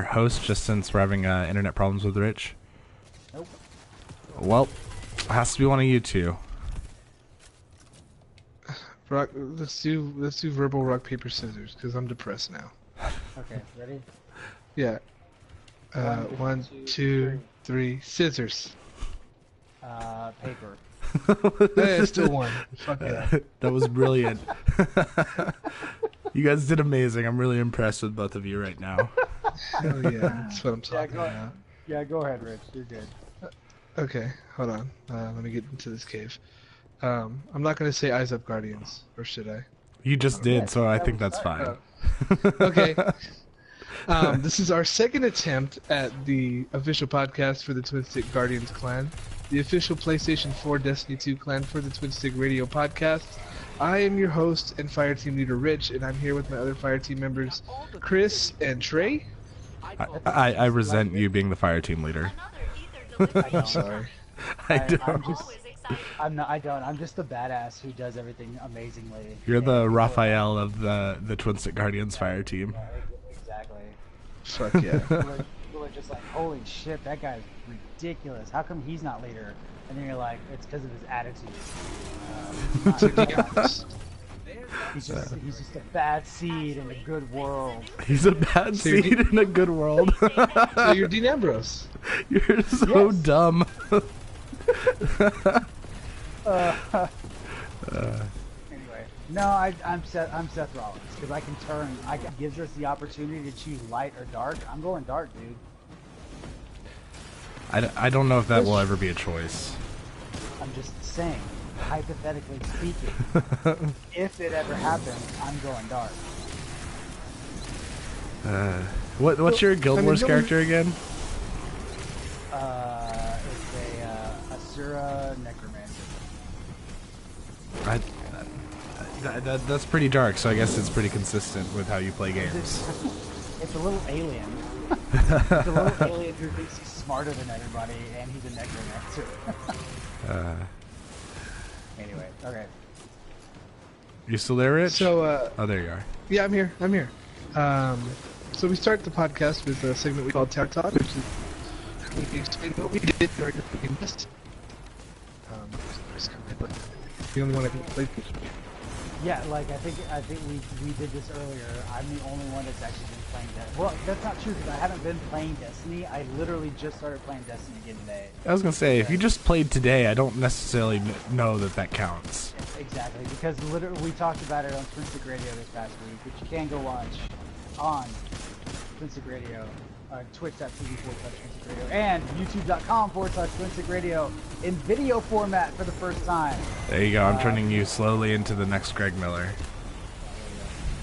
host just since we're having internet problems with Rich? Nope. Well, it has to be one of you two. Rock, let's do verbal rock paper scissors because I'm depressed now. Okay, ready? Yeah. One, two, three, scissors. Paper. Yeah, still one. Fuck yeah. That was brilliant. You guys did amazing. I'm really impressed with both of you right now. Hell yeah, that's what I'm talking about. Yeah, go ahead, Rich. You're good. Okay, hold on. Let me get into this cave. I'm not gonna say Eyes Up Guardians, or should I? You just did, so I think that's fine. Okay. This is our second attempt at the official podcast for the Twin Stick Guardians clan, the official PlayStation 4 Destiny 2 clan for the Twin Stick Radio podcast. I am your host and fire team leader Rich, and I'm here with my other fire team members, Chris and Trey. I resent you being the fire team leader. I'm sorry. I don't. I'm just the badass who does everything amazingly. You're the Raphael of the Twin Stick Guardians fire team. Exactly. Fuck yeah. People are just like, holy shit, that guy's ridiculous. How come he's not leader? And then you're like, it's because of his attitude. He's just a bad seed in a good world. He's a bad seed in a good world. So you're Dean Ambrose. You're so dumb. Anyway, no, I'm Seth Rollins because I can turn. It gives us the opportunity to choose light or dark. I'm going dark, dude. I don't know if that will ever be a choice. I'm just saying, hypothetically speaking, if it ever happens, I'm going dark. What's your Guild Wars character again? It's a Asura Necromancer. That's pretty dark, so I guess it's pretty consistent with how you play games. It's a little alien. It's a little alien who thinks he's smarter than everybody, and he's a necromancer. Anyway, okay. You still there, Rich? So, oh, there you are. Yeah, I'm here. So we start the podcast with a segment we call Tech Talk, which is we explain what we did during the freaking test. The only one I can play. Yeah, like I think we did this earlier. I'm the only one that's actually been playing Destiny. Well, that's not true because I haven't been playing Destiny. I literally just started playing Destiny again today. I was gonna say, if you just played today, I don't necessarily know that counts. Exactly, because literally we talked about it on Twin Stick Radio this past week, which you can go watch on Twin Stick Radio, twitch.tv/Twin Stick Radio, and youtube.com/Twin Stick Radio in video format for the first time. There you go. I'm turning you slowly into the next Greg Miller.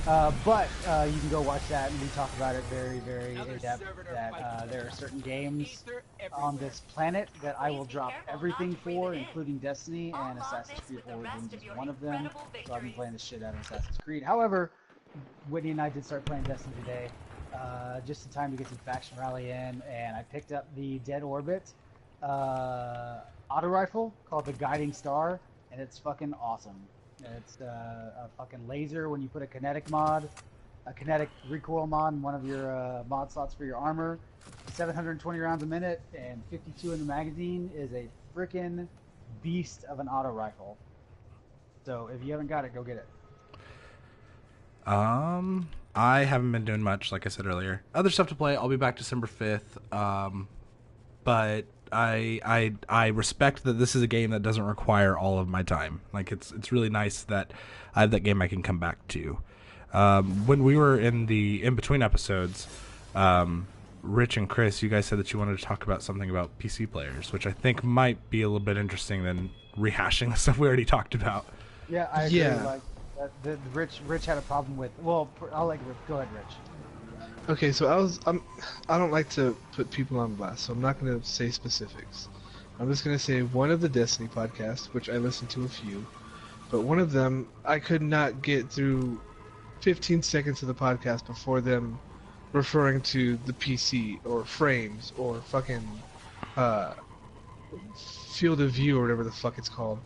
But you can go watch that, and we talk about it very, very in depth. That there are certain games on this planet that I will drop everything for, including Destiny, and Assassin's Creed Origins is one of them. So I've been playing the shit out of Assassin's Creed. However, Whitney and I did start playing Destiny today, just in time to get some faction rally in, and I picked up the Dead Orbit auto rifle called the Guiding Star, and it's fucking awesome. It's a fucking laser when you put a kinetic recoil mod in one of your mod slots for your armor. 720 rounds a minute and 52 in the magazine is a freaking beast of an auto rifle. So if you haven't got it, go get it. I haven't been doing much, like I said earlier. Other stuff to play. I'll be back December 5th. But I respect that this is a game that doesn't require all of my time. Like it's really nice that I have that game I can come back to. When we were in the in-between episodes, Rich and Chris, you guys said that you wanted to talk about something about PC players, which I think might be a little bit interesting than rehashing the stuff we already talked about. Yeah, I agree. Yeah. Like, Rich had a problem with. Well, I'll let Rich go ahead, Rich. Okay, so I don't like to put people on blast, so I'm not going to say specifics. I'm just going to say one of the Destiny podcasts, which I listened to a few, but one of them I could not get through 15 seconds of the podcast before them referring to the PC or frames or fucking field of view or whatever the fuck it's called.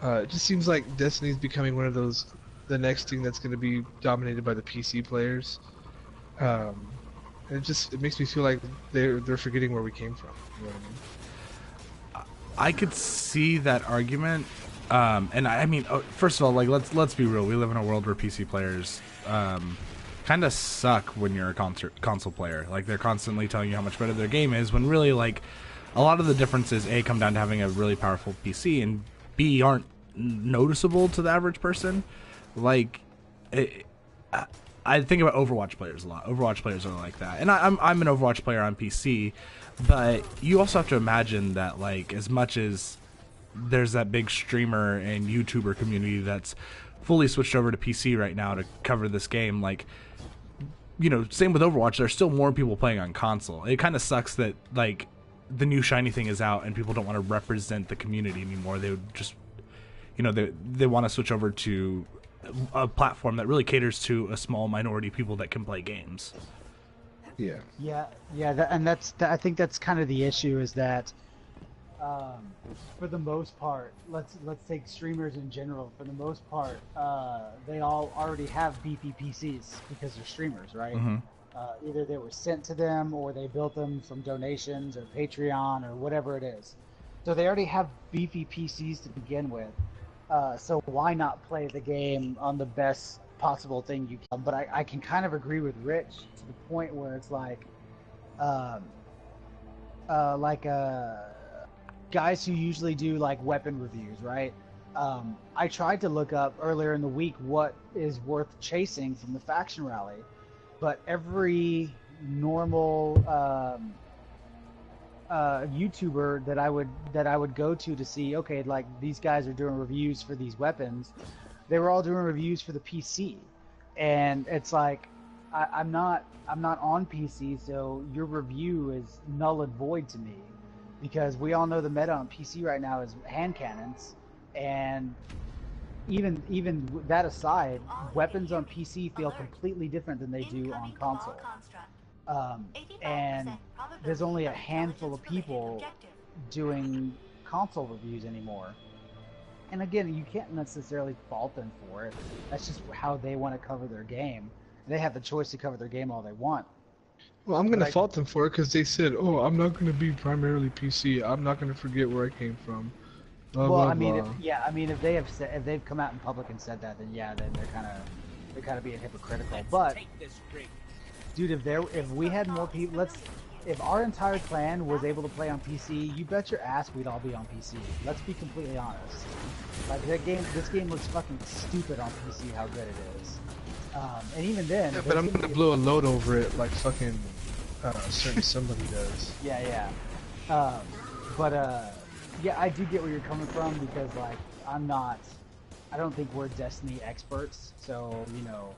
It just seems like Destiny's becoming one of those, the next thing that's going to be dominated by the PC players. And It makes me feel like they're forgetting where we came from. You know what I mean? I could see that argument, and I mean, first of all, like let's be real. We live in a world where PC players kind of suck when you're a console player. Like they're constantly telling you how much better their game is, when really, like, a lot of the differences come down to having a really powerful PC, and B, aren't noticeable to the average person. Like, I think about Overwatch players a lot. Overwatch players are like that, and I'm an Overwatch player on PC. But you also have to imagine that, like, as much as there's that big streamer and YouTuber community that's fully switched over to PC right now to cover this game, like, you know, same with Overwatch, there's still more people playing on console. It kind of sucks that, like, the new shiny thing is out and people don't want to represent the community anymore. They would just, you know, they want to switch over to a platform that really caters to a small minority of people that can play games. Yeah. I think that's kind of the issue, is that for the most part, let's take streamers in general. For the most part, they all already have beefy PCs because they're streamers, right? Mm-hmm. Either they were sent to them or they built them from donations or Patreon or whatever it is. So they already have beefy PCs to begin with. So why not play the game on the best possible thing you can? But I can kind of agree with Rich to the point where it's like guys who usually do like weapon reviews, right? I tried to look up earlier in the week what is worth chasing from the faction rally, but every normal YouTuber that I would go to see, okay, like these guys are doing reviews for these weapons, they were all doing reviews for the PC, and it's like I'm not on PC, so your review is null and void to me, because we all know the meta on PC right now is hand cannons, and even that aside, weapons on PC feel completely different than they do on console. And there's only a handful of people doing console reviews anymore. And again, you can't necessarily fault them for it. That's just how they want to cover their game. They have the choice to cover their game all they want. Well, I'm gonna fault them for it because they said, "Oh, I'm not gonna be primarily PC. I'm not gonna forget where I came from." Blah, well, blah, I mean, blah. if they've come out in public and said that, then yeah, then they're kind of being hypocritical. But dude, if we had more people, if our entire clan was able to play on PC, you bet your ass we'd all be on PC. Let's be completely honest. Like this game looks fucking stupid on PC. How good it is. And even then, Yeah, but I'm gonna blow a load over it like fucking certain somebody does. Yeah. Yeah, I do get where you're coming from, because like I don't think we're Destiny experts, so you know,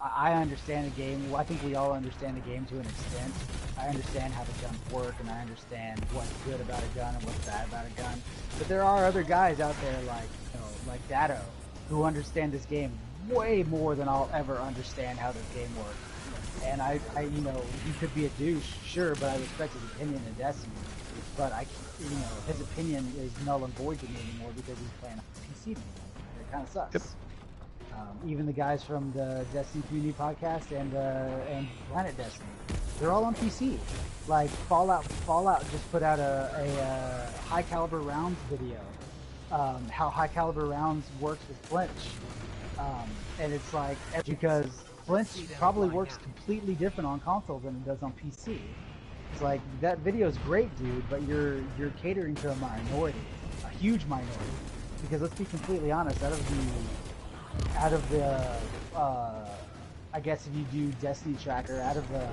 I understand the game. Well, I think we all understand the game to an extent. I understand how the guns work, and I understand what's good about a gun and what's bad about a gun. But there are other guys out there like Datto, who understand this game way more than I'll ever understand how this game works. And I you know, he could be a douche, sure, but I respect his opinion in Destiny. But his opinion is null and void to me anymore because he's playing on PC anymore. It kind of sucks. Yep. Even the guys from the Destiny Community Podcast and Planet Destiny, they're all on PC. Like Fallout just put out a high caliber rounds video, how high caliber rounds works with flinch, and it's like, because flinch probably works completely different on console than it does on PC. It's like, that video is great, dude, but you're catering to a minority, a huge minority. Because let's be completely honest, out of the I guess if you do Destiny Tracker, out of the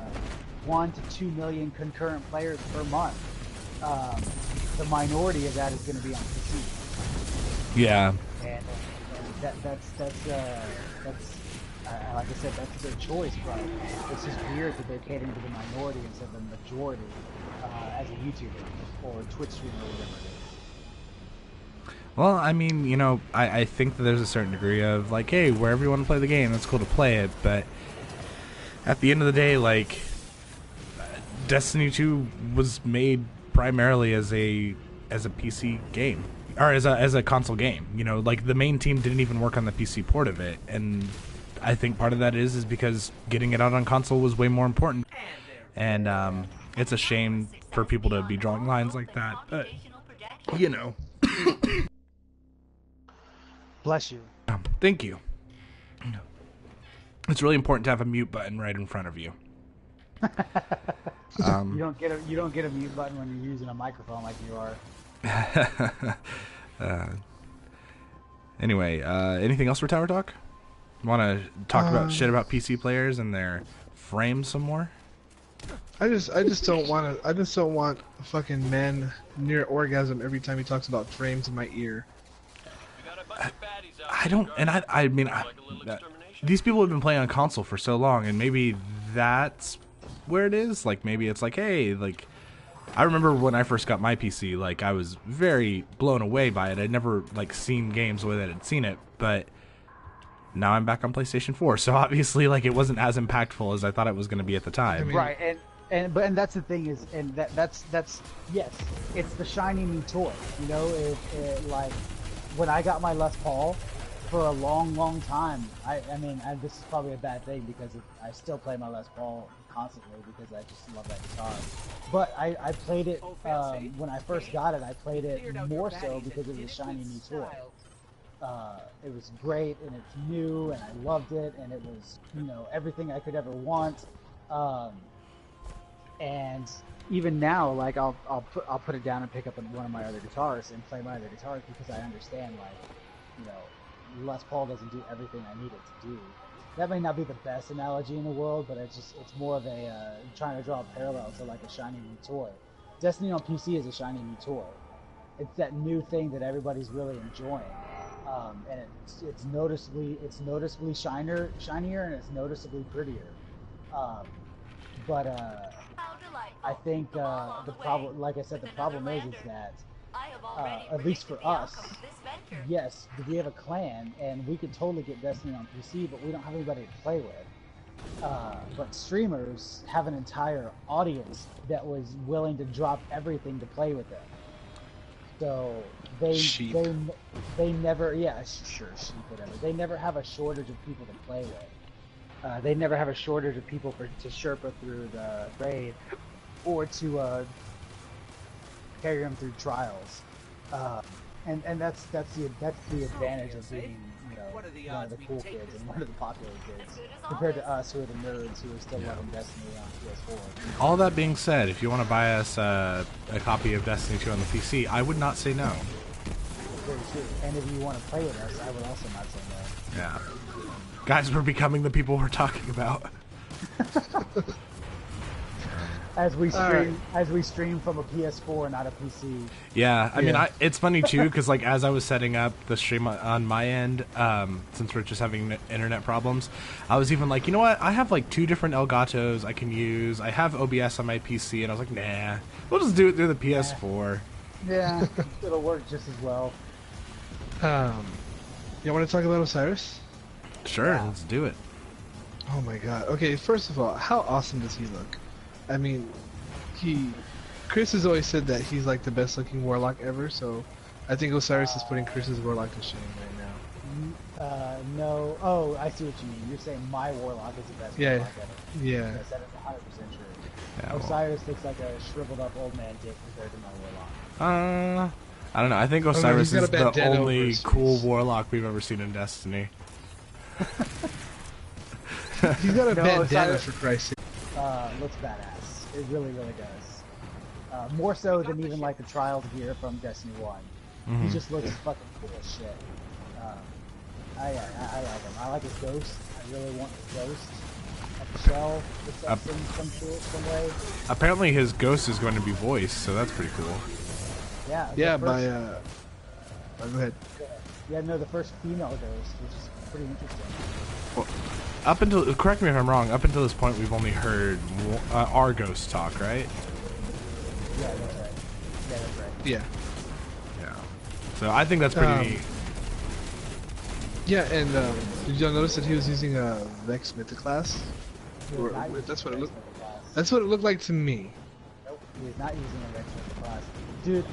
1 to 2 million concurrent players per month, the minority of that is going to be on PC. Yeah. And that's like I said, that's their choice, but it's just weird that they're catering to the minority instead of the majority as a YouTuber or Twitch streamer or whatever it is. Well, I mean, you know, I think that there's a certain degree of, like, hey, wherever you want to play the game, it's cool to play it, but at the end of the day, like, Destiny 2 was made primarily as a PC game, or as a console game. You know, like, the main team didn't even work on the PC port of it, and I think part of that is because getting it out on console was way more important. and it's a shame for people to be drawing lines like that. But you know, Bless you. thank you. It's really important to have a mute button right in front of you. You don't get a mute button when you're using a microphone like you are. Anyway, anything else for Tower Talk? Want to talk about shit about PC players and their frames some more? I just don't want to. I just don't want a fucking man near orgasm every time he talks about frames in my ear. I don't, and I mean, these people have been playing on console for so long, and maybe that's where it is. Like, maybe it's like, hey, like, I remember when I first got my PC, like, I was very blown away by it. I'd never, like, seen games the way that I'd seen it, but now I'm back on PlayStation 4, so obviously, like, it wasn't as impactful as I thought it was going to be at the time. I mean, Right, and that's the thing is, and that's yes, it's the shiny new toy. You know, like when I got my Les Paul, for a long time, I mean, this is probably a bad thing because I still play my Les Paul constantly because I just love that guitar. But I played it when I first got it. I played it more so because it was a shiny new toy. It was great and it's new and I loved it and it was, you know, everything I could ever want. And even now, like I'll put it down and pick up one of my other guitars and play my other guitars because I understand, like, you know, Les Paul doesn't do everything I need it to do. That may not be the best analogy in the world, but it's more of a trying to draw a parallel to like a shiny new toy. Destiny on PC is a shiny new toy. It's that new thing that everybody's really enjoying, and it's noticeably shinier and it's noticeably prettier. But I think the problem, like I said, the problem is that at least for us, yes, we have a clan and we could totally get Destiny on PC, but we don't have anybody to play with. But streamers have an entire audience that was willing to drop everything to play with them. So they never, yeah, sure, sheep, whatever. They never have a shortage of people to play with. They never have a shortage of people to Sherpa through the raid or to carry them through trials. And that's the advantage of being, you know, one of the cool kids and one of the popular kids compared to us who are the nerds who are still loving Destiny on PS4. All that being said, if you want to buy us a copy of Destiny 2 on the PC, I would not say no. Very true. And if you want to play with us, I would also not say no. Yeah. Guys, we're becoming the people we're talking about. As we stream from a PS4, not a PC. Yeah, I mean, it's funny too because like as I was setting up the stream on my end, since we're just having internet problems, I was even like, you know what? I have like 2 different Elgatos I can use. I have OBS on my PC, and I was like, nah, we'll just do it through the PS4. Yeah, it'll work just as well. You want to talk about Osiris? Sure, Yeah. let's do it. Oh my god. Okay, first of all, how awesome does he look? I mean, Chris has always said that he's like the best looking warlock ever, so I think Osiris is putting Chris's warlock to shame right now. No. Oh, I see what you mean. You're saying my warlock is the best Yeah. warlock ever. Yeah. Yes, that is 100% true. Yeah, well, Osiris looks like a shriveled up old man dick compared to my warlock. I don't know. I think no, Osiris he's got is a the bandana over only his cool face. warlock we've ever seen in Destiny. He's got a No, bandana Osiris- for Christ's sake. Looks badass. It really, really does. More so than even like the Trials gear from Destiny 1. Mhm. He just looks fucking cool as shit. I like him. I like his ghost. I really want his ghost. Like the shell, some way. Apparently, his ghost is going to be voiced, so that's pretty cool. Yeah. Yeah, the by first, go ahead. Yeah, no, the first female ghost, which is pretty interesting. Well, up until, correct me if I'm wrong, up until this point, we've only heard our ghost talk, right? Yeah, that's right. Yeah, that's right. Yeah. Yeah. So I think that's pretty neat. Yeah, and did y'all notice that he was using a Vex Mythic class? He Or- is not using that's what a it looked. Vex class. That's what it looked like to me. Nope, he is not using a Vex class. Dude,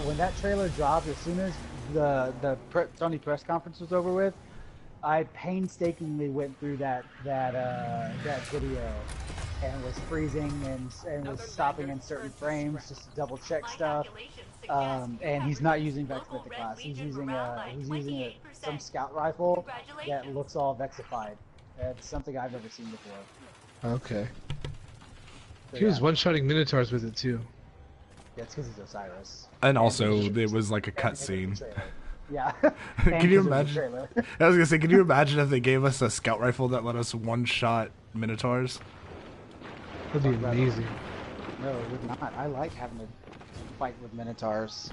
when that trailer dropped, as soon as the Sony press conference was over with, I painstakingly went through that video and was freezing and was stopping in certain frames just to double check stuff. And he's not using Vex Mythoclast. He's using some scout rifle that looks all Vexified. That's something I've never seen before. Okay. So, He was yeah. one-shotting Minotaurs with it too. Yeah, it's because he's Osiris. And also, it was like a cutscene. Yeah. Can you imagine? I was gonna say, can you imagine if they gave us a scout rifle that let us one-shot Minotaurs? That'd be amazing. No, it would not. I like having to fight with Minotaurs.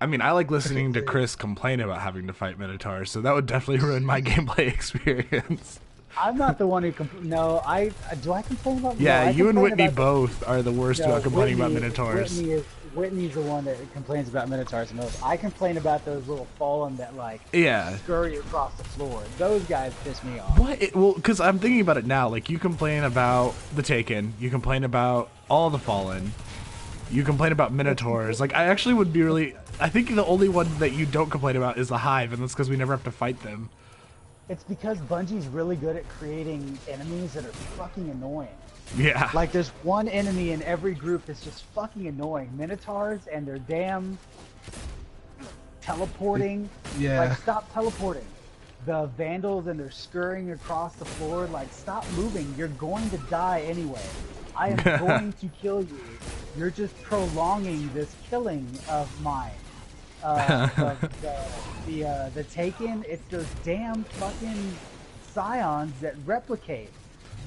I mean, I like listening to Chris complain about having to fight Minotaurs, so that would definitely ruin my gameplay experience. I'm not the one who do I complain about? Yeah, no, I you and complain Whitney about both are the worst about complaining about Whitney- Minotaurs. Whitney's the one that complains about Minotaurs the most. I complain about those little fallen that like Yeah. scurry across the floor. Those guys piss me off. What? Well, because I'm thinking about it now. Like, you complain about the Taken, you complain about all the Fallen, you complain about Minotaurs. Like, I actually would be really... I think the only one that you don't complain about is the Hive, and that's because we never have to fight them. It's because Bungie's really good at creating enemies that are fucking annoying. Yeah. Like, there's one enemy in every group that's just fucking annoying. Minotaurs and their damn teleporting. Yeah. Like, stop teleporting. The Vandals and they're scurrying across the floor. Like, stop moving. You're going to die anyway. I am going to kill you. You're just prolonging this killing of mine. The Taken, it's those damn fucking Scions that replicate.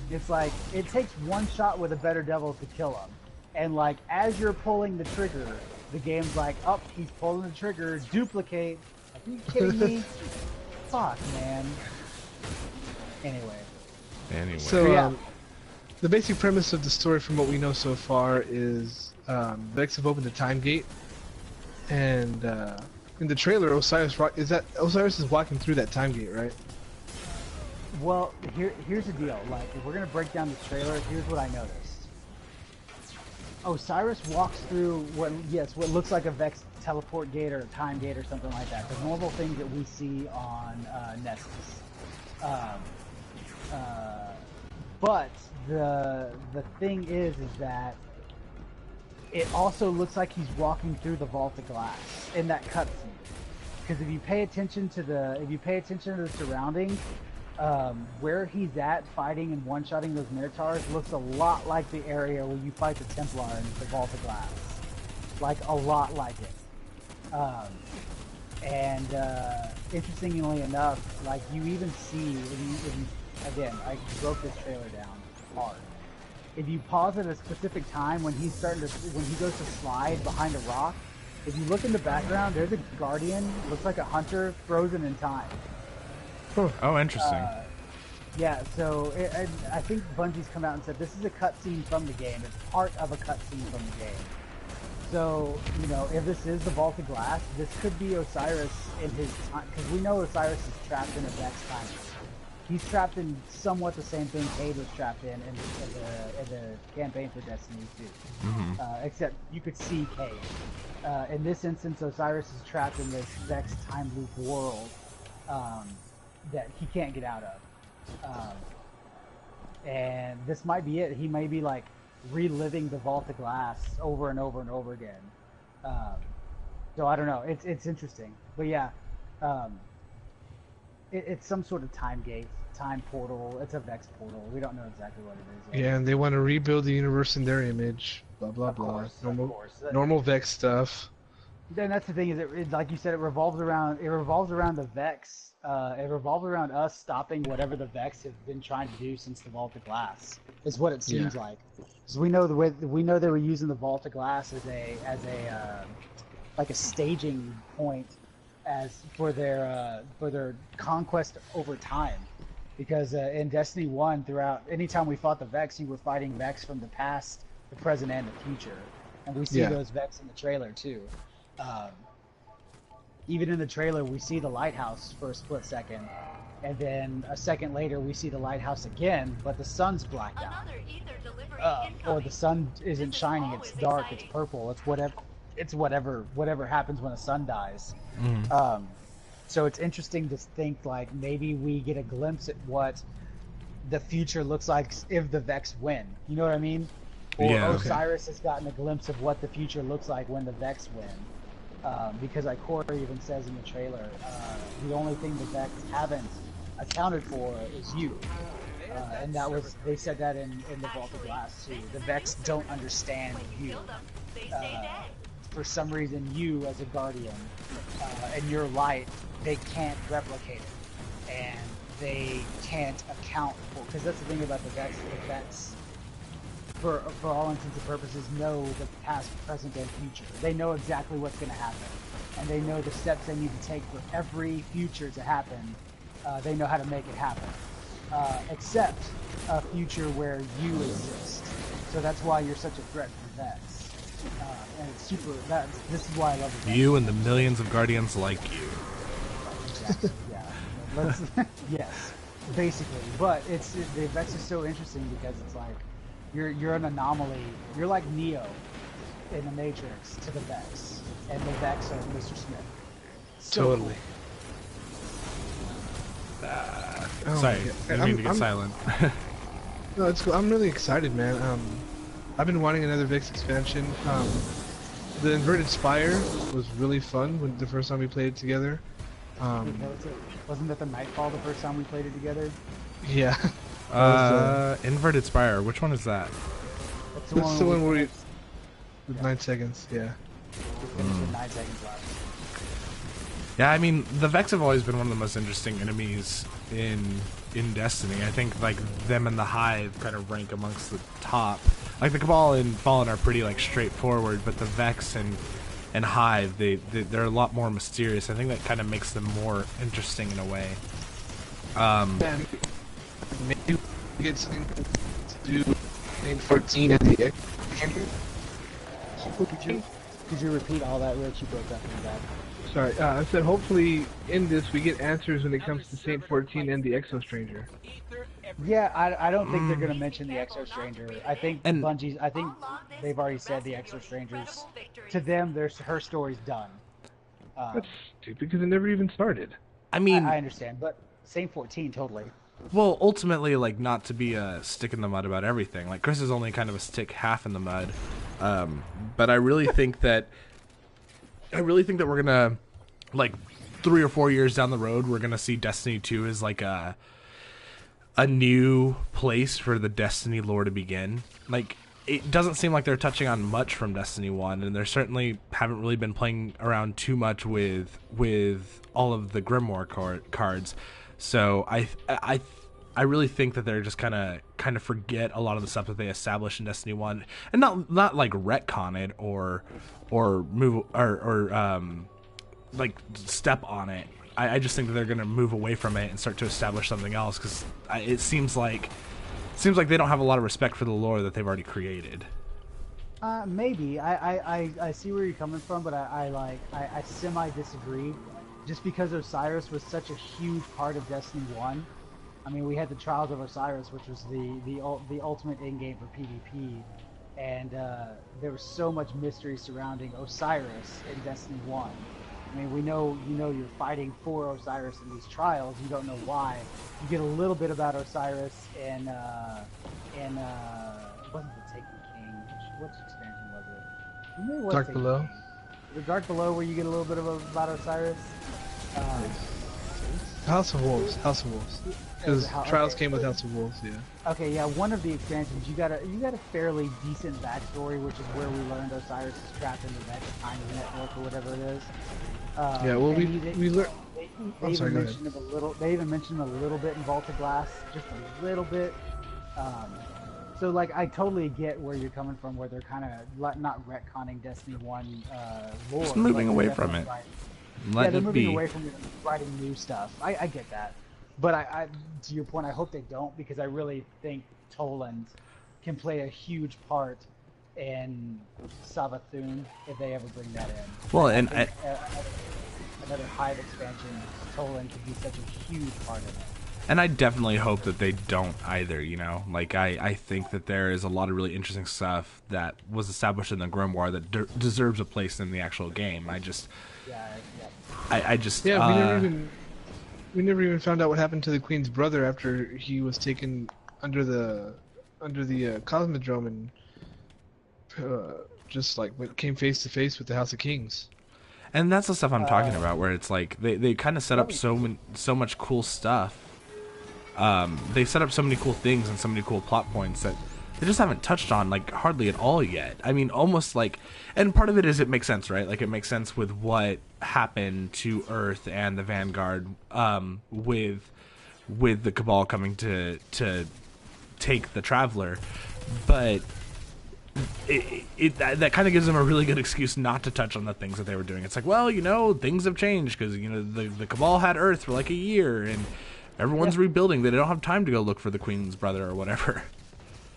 It's like, it takes one shot with a better devil to kill him. And like, as you're pulling the trigger, the game's like, oh, he's pulling the trigger, duplicate. Are you kidding me? Fuck, man. Anyway. So, yeah. the basic premise of the story from what we know so far is Vex have opened the time gate, and in the trailer, Osiris is walking through that time gate, right? Well, here's the deal. Like, if we're gonna break down the trailer, here's what I noticed. Osiris walks through what looks like a Vex teleport gate or a time gate or something like that. The normal things that we see on Nessus. But the thing is that it also looks like he's walking through the Vault of Glass in that cutscene. Because if you pay attention to the surroundings, where he's at fighting and one-shotting those Minotaurs looks a lot like the area where you fight the Templar in the Vault of Glass. Like, a lot like it. Interestingly enough, like, you even see, again, I broke this trailer down hard. If you pause at a specific time when he goes to slide behind a rock, if you look in the background, there's a Guardian, looks like a hunter, frozen in time. Oh, interesting. Yeah, so I think Bungie's come out and said this is a cutscene from the game. It's part of a cutscene from the game. So, you know, if this is the Vault of Glass, this could be Osiris in his time, because we know Osiris is trapped in a Vex time. He's trapped in somewhat the same thing Cade was trapped in the campaign for Destiny 2. Mm-hmm. Except you could see Cade. In this instance, Osiris is trapped in this Vex time loop world that he can't get out of. And this might be it. He may be like reliving the Vault of Glass over and over and over again. So I don't know. It's interesting. But yeah. It's some sort of time gate, time portal. It's a Vex portal. We don't know exactly what it is yet. Yeah, and they want to rebuild the universe in their image. Blah blah Of blah. course, Normal, of course. normal Vex stuff. Then that's the thing is, like you said, it revolves around the Vex. It revolves around us stopping whatever the Vex have been trying to do since the Vault of Glass. Is what it seems like. Because we know they were using the Vault of Glass as a like a staging point for their conquest over time. Because in Destiny 1, throughout anytime we fought the Vex, you were fighting Vex from the past, the present, and the future. And we see those Vex in the trailer too. Even in the trailer, we see the lighthouse for a split second, and then a second later, we see the lighthouse again, but the sun's blacked out. Or the sun isn't shining; it's dark, it's purple, it's whatever happens when a sun dies. So it's interesting to think like maybe we get a glimpse at what the future looks like if the Vex win. You know what I mean? Or Yeah. Okay. Osiris has gotten a glimpse of what the future looks like when the Vex win. Because like Corey even says in the trailer, the only thing the Vex haven't accounted for is you. And that was, they said that in the Vault of Glass too. The Vex don't understand you. For some reason, you as a Guardian and your light, they can't replicate it. And they can't account for, because that's the thing about the Vex. The Vex, for all intents and purposes, know the past, present, and future. They know exactly what's going to happen, and they know the steps they need to take for every future to happen. They know how to make it happen, except a future where you exist. So that's why you're such a threat for Vex. And it's super. This is why I love the Vex. You and the millions of Guardians like you. Exactly. Yeah. Yes. Basically, but the Vex is so interesting because it's like you're an anomaly. You're like Neo in the Matrix to the Vex, and the Vex are Mr. Smith. So Totally. Oh Sorry, my God. I didn't mean to get silent. No, it's cool. I'm really excited, man. I've been wanting another Vix expansion. The Inverted Spire was really fun when the first time we played it together. Wasn't that the Nightfall the first time we played it together? Yeah. Inverted Spire. Which one is that? That's the one where you, finished- with 9 seconds. Yeah. we finished with 9 seconds left. Yeah, I mean, the Vex have always been one of the most interesting enemies in Destiny. I think like them and the Hive kind of rank amongst the top. Like the Cabal and Fallen are pretty like straightforward, but the Vex and Hive, they're a lot more mysterious. I think that kind of makes them more interesting in a way. And maybe we get something to do in 14 at the Could you repeat all that, Rich? You broke up in the back. Sorry, I said hopefully in this we get answers when it comes to Saint 14 and the Exo Stranger. Yeah, I don't think they're gonna mention the Exo Stranger. I think And- Bungie's. I think they've already said the Exo Strangers. To them, her story's done. That's stupid because it never even started. I mean, I understand, but Saint 14 totally. well, ultimately, like, not to be a stick in the mud about everything. Like, Chris is only kind of a stick half in the mud. But I really think that we're gonna, like, 3 or 4 years down the road, we're gonna see Destiny 2 as like a new place for the Destiny lore to begin. Like, it doesn't seem like they're touching on much from Destiny 1, and they certainly haven't really been playing around too much with all of the Grimoire cards. So I really think that they're just kind of forget a lot of the stuff that they established in Destiny 1, and not like retcon it or move or like step on it. I just think that they're going to move away from it and start to establish something else, because it seems like they don't have a lot of respect for the lore that they've already created. Maybe I see where you're coming from, but I semi disagree. Just because Osiris was such a huge part of Destiny 1. I mean, we had the Trials of Osiris, which was the ultimate in-game for PvP, and there was so much mystery surrounding Osiris in Destiny 1. I mean, you know you're fighting for Osiris in these trials. You don't know why. You get a little bit about Osiris in it wasn't the Taken King. Which expansion was it? Maybe it was Dark Taken Below? King. The Dark Below, where you get a little bit about Osiris. House of Wolves. Because Trials okay. came with House of Wolves, yeah. Okay, yeah, one of the expansions, you got a fairly decent backstory, which is where we learned Osiris is trapped in the Vex kind of network or whatever it is. Yeah, well, we learned. They I'm sorry, go even ahead. mentioned it a little. They even mentioned it a little bit in Vault of Glass, just a little bit. So like, I totally get where you're coming from, where they're kind of not retconning Destiny 1 lore. Just moving but away they're from definitely it. writing- Let yeah, they're it moving be. away from writing new stuff. I get that, but I to your point, I hope they don't, because I really think Toland can play a huge part in Savathun if they ever bring that in. Well, I and think, another Hive expansion, Toland could be such a huge part of it. And I definitely hope that they don't either, you know? Like, I think that there is a lot of really interesting stuff that was established in the Grimoire that deserves a place in the actual game. Yeah, yeah. I just, Yeah, we never even found out what happened to the Queen's brother after he was taken under the Cosmodrome and just like came face to face with the House of Kings. and that's the stuff I'm talking about, where it's like, they kind of set up so much cool stuff. They set up so many cool things and so many cool plot points that they just haven't touched on, like, hardly at all yet. I mean, almost like, and part of it is it makes sense, right? Like, it makes sense with what happened to Earth and the Vanguard, with the Cabal coming to take the Traveler, but that kind of gives them a really good excuse not to touch on the things that they were doing. It's like, well, you know, things have changed because, you know, the Cabal had Earth for like a year and everyone's rebuilding. They don't have time to go look for the Queen's brother or whatever.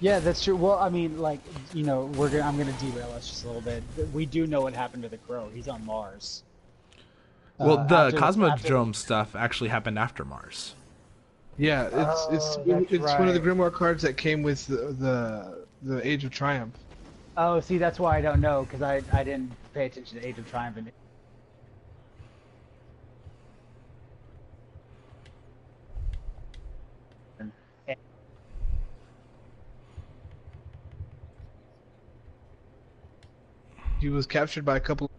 Yeah, that's true. Well, I mean, like, you know, I'm gonna derail us just a little bit. We do know what happened to the Crow. He's on Mars. Well, the Cosmodrome stuff actually happened after Mars. Yeah, it's right. one of the Grimoire cards that came with the Age of Triumph. Oh, see, that's why I don't know, because I didn't pay attention to Age of Triumph. He was captured by a couple.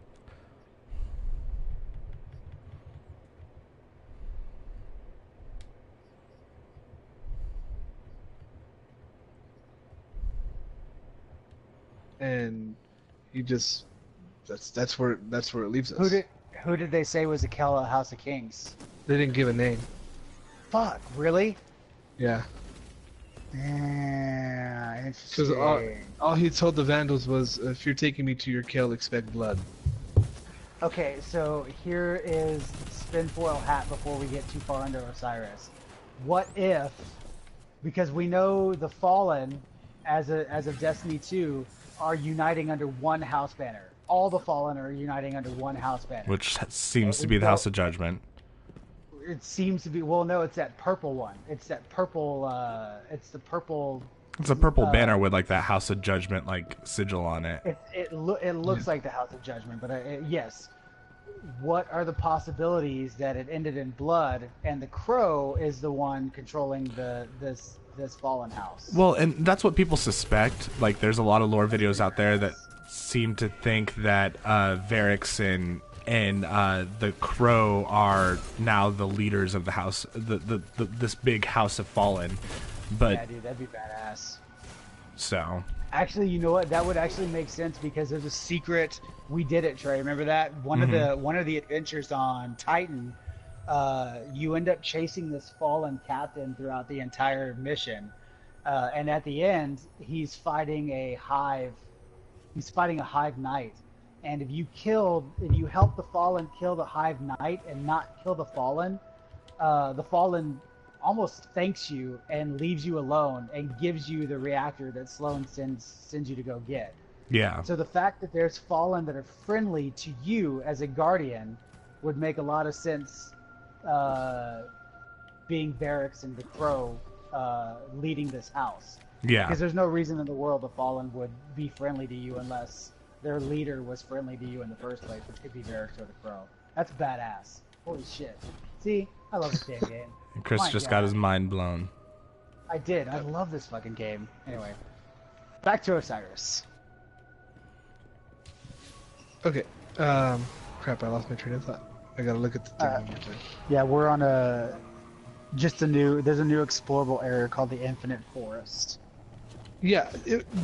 And he just that's where it leaves us. Who did they say was the Kella House of Kings? They didn't give a name. Fuck, really? Yeah. Yeah, Because interesting. all he told the Vandals was, if you're taking me to your kill, expect blood. Okay, so here is Spinfoil hat before we get too far into Osiris. What if, because we know the Fallen, as of Destiny 2, are uniting under one house banner. All the Fallen are uniting under one house banner. Which seems to be the House of Judgment. It seems to be, well, no, it's that purple one. It's that purple, it's the purple... It's a purple banner with, like, that House of Judgment, like, sigil on it. It looks like the House of Judgment, but yes. What are the possibilities that it ended in blood, and the Crow is the one controlling this Fallen house? Well, and that's what people suspect. Like, there's a lot of lore videos out there that seem to think that Varix and the Crow are now the leaders of the house, this big House of Fallen. But yeah, dude, that'd be badass. So actually, you know what? That would actually make sense because there's a secret. We did it, Trey. Remember that one of the adventures on Titan. You end up chasing this fallen captain throughout the entire mission, and at the end, he's fighting a hive. He's fighting a hive knight, and if you help the fallen kill the hive knight and not kill the fallen almost thanks you and leaves you alone and gives you the reactor that Sloan sends you to go get. yeah. So the fact that there's Fallen that are friendly to you as a guardian would make a lot of sense, being Varix and the Crow leading this house. Yeah. Because there's no reason in the world the Fallen would be friendly to you unless their leader was friendly to you in the first place, which could be Varix or the Crow. That's badass. Holy shit. See? I love this damn game. Chris My just God. got his mind blown. I did. I love this fucking game. Anyway. Back to Osiris. Okay. Crap, I lost my train of thought. I gotta look at the thing one more time. Yeah, we're on there's a new explorable area called the Infinite Forest. Yeah,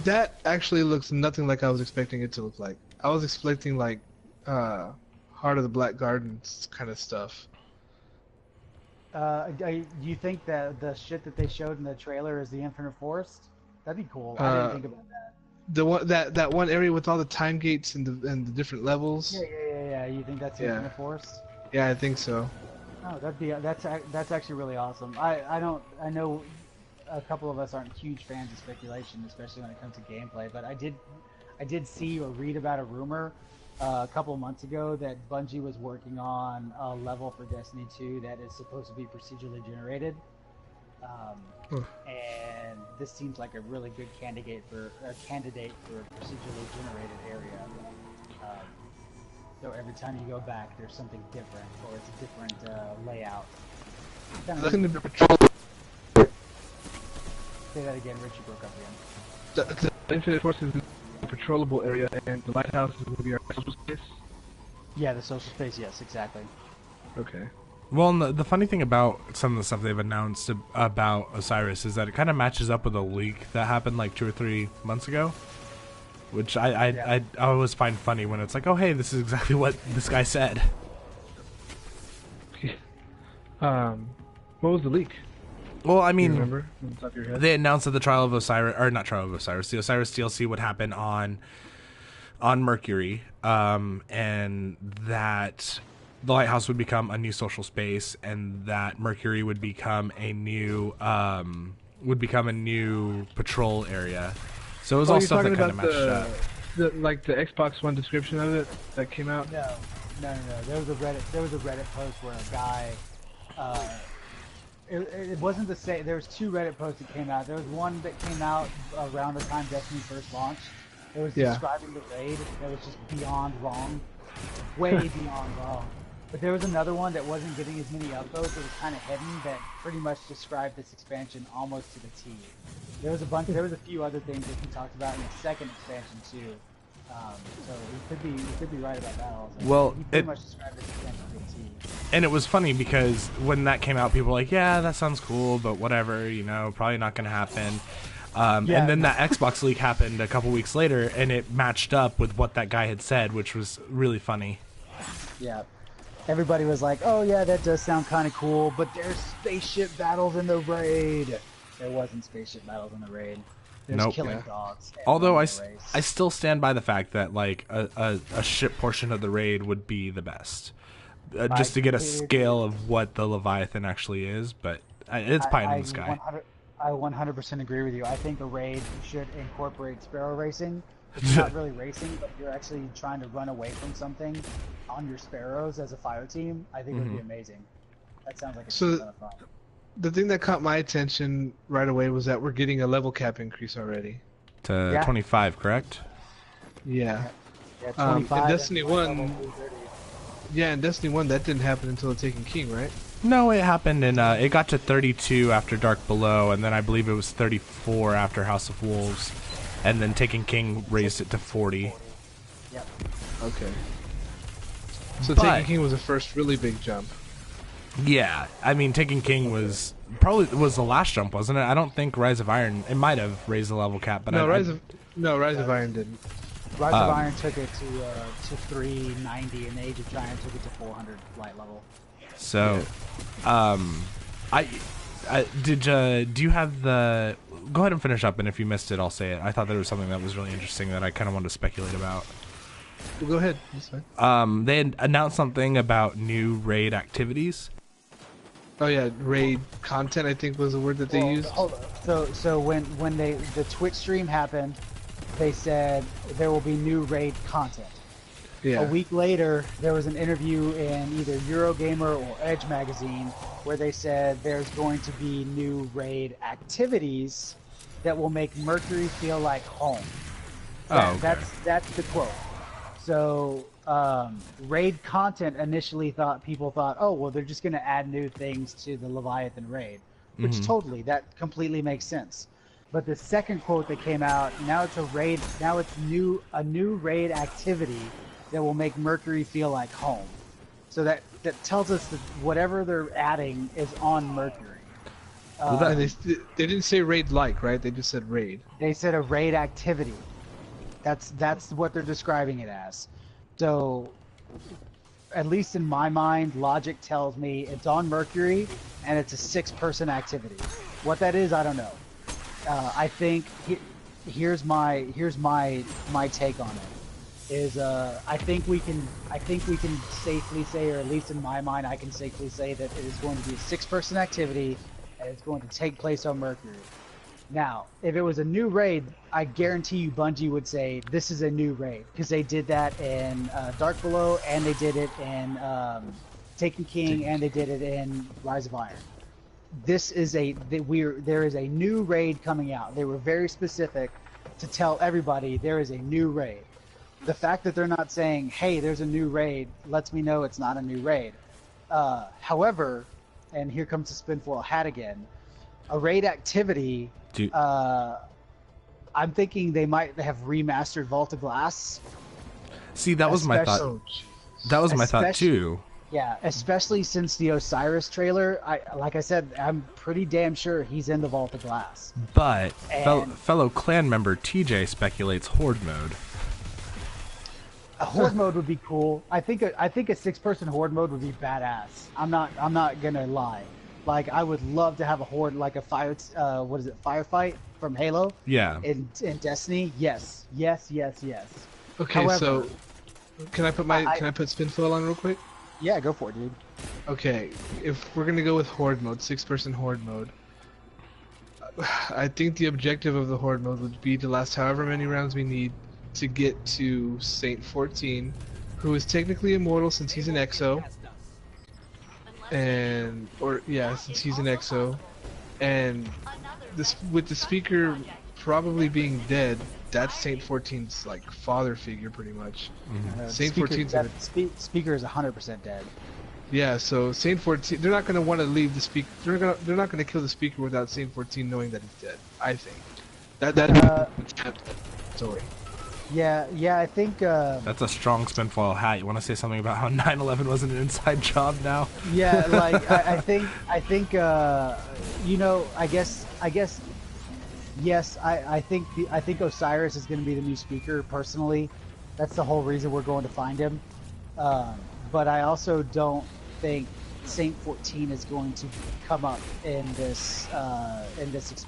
that actually looks nothing like I was expecting it to look like. I was expecting like Heart of the Black Gardens kind of stuff. Do you think that the shit that they showed in the trailer is the Infinite Forest? That'd be cool. I didn't think about that. The one that one area with all the time gates and the different levels. Yeah. You think that's the Yeah. Infinite Forest? Yeah, I think so. Oh, that's actually really awesome. I know a couple of us aren't huge fans of speculation, especially when it comes to gameplay, but I did see or read about a rumor a couple of months ago that Bungie was working on a level for Destiny 2 that is supposed to be procedurally generated. And this seems like a really good candidate for a procedurally generated area. So every time you go back, there's something different, or it's a different layout. Looking to be patrol. Say that again, Rich. You broke up again. The Infinite Force is a patrollable area, and the lighthouse is going to be our social space. Yeah, the social space. Yes, exactly. Okay. Well, and the funny thing about some of the stuff they've announced about Osiris is that it kind of matches up with a leak that happened like 2 or 3 months ago, which I always find funny when it's like, oh hey, this is exactly what this guy said. What was the leak? Well, I Do you mean, remember? On the top of your head? they announced that the Trial of Osiris, or not Trial of Osiris, the Osiris DLC would happen on Mercury, and that the lighthouse would become a new social space, and that Mercury would become a new patrol area. So it was all you're stuff that talking kind of about matched up. like the Xbox One description of it that came out? No. There was a Reddit post where a guy. It wasn't the same. There was 2 Reddit posts that came out. There was one that came out around the time Destiny first launched. It was describing the raid that was just beyond wrong, way beyond wrong. But there was another one that wasn't getting as many upvotes. It was kind of hidden that pretty much described this expansion almost to the T. There was a few other things that he talked about in the second expansion too. So he could be right about that also. Well, he pretty much described this expansion to the T. And it was funny because when that came out, people were like, yeah, that sounds cool, but whatever, probably not going to happen. And then that Xbox leak happened a couple weeks later, and it matched up with what that guy had said, which was really funny. Yeah. Everybody was like, oh yeah, that does sound kind of cool, but there's spaceship battles in the raid. There wasn't spaceship battles in the raid. There's killing dogs. Although I still stand by the fact that like a ship portion of the raid would be the best. Just to get a scale of what the Leviathan actually is, but it's pie in the sky. I 100% agree with you. I think a raid should incorporate sparrow racing. It's not really racing, but you're actually trying to run away from something on your sparrows as a fire team. I think it would be amazing. That sounds like a ton of fun. The thing that caught my attention right away was that we're getting a level cap increase already. To 25, correct? Yeah. Yeah, 25. In Destiny 1... Yeah, in Destiny 1 that didn't happen until the Taken King, right? No, it happened, and it got to 32 after Dark Below, and then I believe it was 34 after House of Wolves, and then Taken King raised it to 40. Yep. Okay. So Taken King was the first really big jump. Yeah, I mean, Taken King was the last jump, wasn't it? I don't think Rise of Iron. It might have raised the level cap, but Rise of Iron didn't. Rise of Iron took it to 390, and Age of Giant took it to 400 light level. So, do you have the? Go ahead and finish up, and if you missed it, I'll say it. I thought there was something that was really interesting that I kind of wanted to speculate about. Well, go ahead. That's fine. They had announced something about new raid activities. Oh yeah, raid content I think was the word that they used. Hold on. So when the Twitch stream happened, they said there will be new raid content. Yeah. A week later, there was an interview in either Eurogamer or Edge magazine where they said there's going to be new raid activities that will make Mercury feel like home. Okay. That's the quote. So raid content initially people thought, oh well, they're just going to add new things to the Leviathan raid, which that completely makes sense. But the second quote that came out, now it's a new raid activity that will make Mercury feel like home. So that tells us that whatever they're adding is on Mercury. Well, they didn't say raid like, right? They just said raid. They said a raid activity. That's what they're describing it as. So, at least in my mind, logic tells me it's on Mercury and it's a 6-person activity. What that is, I don't know. I think here's my take on it. Is I think we can safely say, or at least in my mind, I can safely say that it is going to be a 6-person activity, and it's going to take place on Mercury. Now, if it was a new raid, I guarantee you Bungie would say this is a new raid, because they did that in Dark Below, and they did it in Taken King, and they did it in Rise of Iron. this is there is a new raid coming out. They were very specific to tell everybody there is a new raid. The fact that they're not saying, hey, there's a new raid, lets me know it's not a new raid. However, and here comes the Spinfoil hat again, a raid activity, I'm thinking they might have remastered Vault of Glass. See, that was my thought. That was my thought too. Yeah, especially since the Osiris trailer. Like I said, I'm pretty damn sure he's in the Vault of Glass. But fellow clan member TJ speculates Horde mode. A Horde mode would be cool. I think a 6-person Horde mode would be badass. I'm not gonna lie. Like, I would love to have a Horde, like a firefight from Halo. Yeah. In Destiny, yes. Okay, However, so can I put Spinfoil on real quick? Yeah, go for it, dude. Okay, if we're gonna go with Horde mode, 6-person Horde mode, I think the objective of the Horde mode would be to last however many rounds we need to get to Saint 14, who is technically immortal since he's an Exo. Since he's an Exo, and this with the speaker probably being dead, that's Saint 14's like father figure, pretty much. Saint 14's speaker is 100% dead. Yeah, so Saint 14, they're not gonna want to leave the speaker. They're not gonna kill the speaker without Saint 14 knowing that he's dead. I think that story. Yeah, I think... That's a strong Spinfoil hat. You want to say something about how 9/11 was an inside job now? Yeah, like, I think, you know, I guess, yes, I think Osiris is going to be the new speaker, personally. That's the whole reason we're going to find him. But I also don't think Saint 14 is going to come up in this expansion.